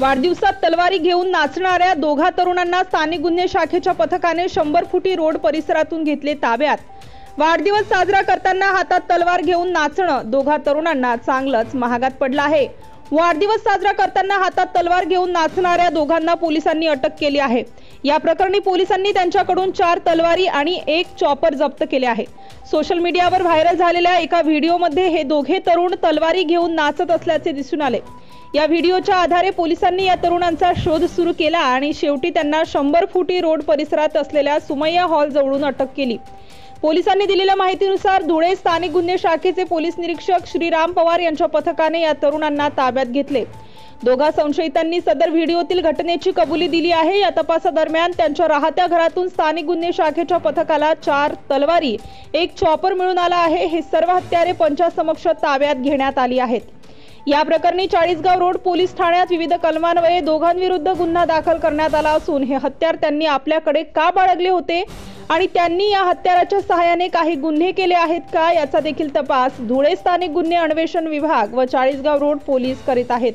वाढदिवसात तलवारी घेऊन नाचणाऱ्या दोघा तरुणांना स्थानिक गुन्हे शाखेच्या पथकाने 100 फुटी रोड परिसरातून घेतले ताब्यात। वाढदिवस साजरा करताना हातात तलवार घेऊन नाचणं दोघा तरुणांना चांगलंच महागात पडलं आहे। वाढदिवस साजरा करताना हातात तलवार घेऊन नाचणाऱ्या दोघांना पोलिसांनी अटक केली आहे। या प्रकरणी पोलिसांनी त्यांच्याकडून 4 तलवारी आणि 1 चॉपर जप्त केले आहे। सोशल मीडियावर व्हायरल झालेल्या एका व्हिडिओमध्ये हे दोघे तरुण तलवारी घेऊन नाचत असल्याचे दिसून आले। या व्हिडिओच्या आधारे पोलिसांनी या तरुणांचा शोध सुरू केला आणि शेवटी त्यांना 100 फुटी रोड परिसरात असलेल्या सुमैया हॉल जवळून अटक केली। पोलिसांनी दिलेल्या माहितीनुसार धुळे स्थानिक गुन्हे शाखेचे पोलीस निरीक्षक श्रीराम पवार यांच्या पथकाने या तरुणांना ताब्यात घेतले। दोघा संशयितांनी सदर व्हिडिओतील घटनेची कबुली दिली आहे। या तपासादरम्यान त्यांच्या राहत्या घरातून स्थानिक गुन्हे शाखेच्या पथकाला 4 तलवारी, 1 चॉपर मिळून आला आहे। हे सर्व हत्यारे पंचासमक्ष ताब्यात घेण्यात आली आहेत। या प्रकरणी चाळीसगाव रोड पोलीस ठाण्यात विविध कलमान्वये दोघांविरुद्ध गुन्हा दाखल करण्यात आला असून हे हत्यार त्यांनी आपल्याकडे का बाळगले होते आणि त्यांनी या हत्याराच्या सहाय्याने काही गुन्हे केले आहेत का याचा देखील तपास धुळे स्थानिक गुन्हे अन्वेषण विभाग व चाळीसगाव रोड पोलीस करीत आहेत,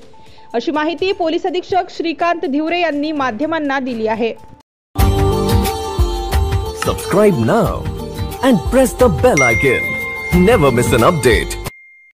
अशी माहिती पोलीस अधीक्षक श्रीकांत धिवरे यांनी माध्यमांना दिली आहे। Subscribe now and press the bell icon. Never miss an update.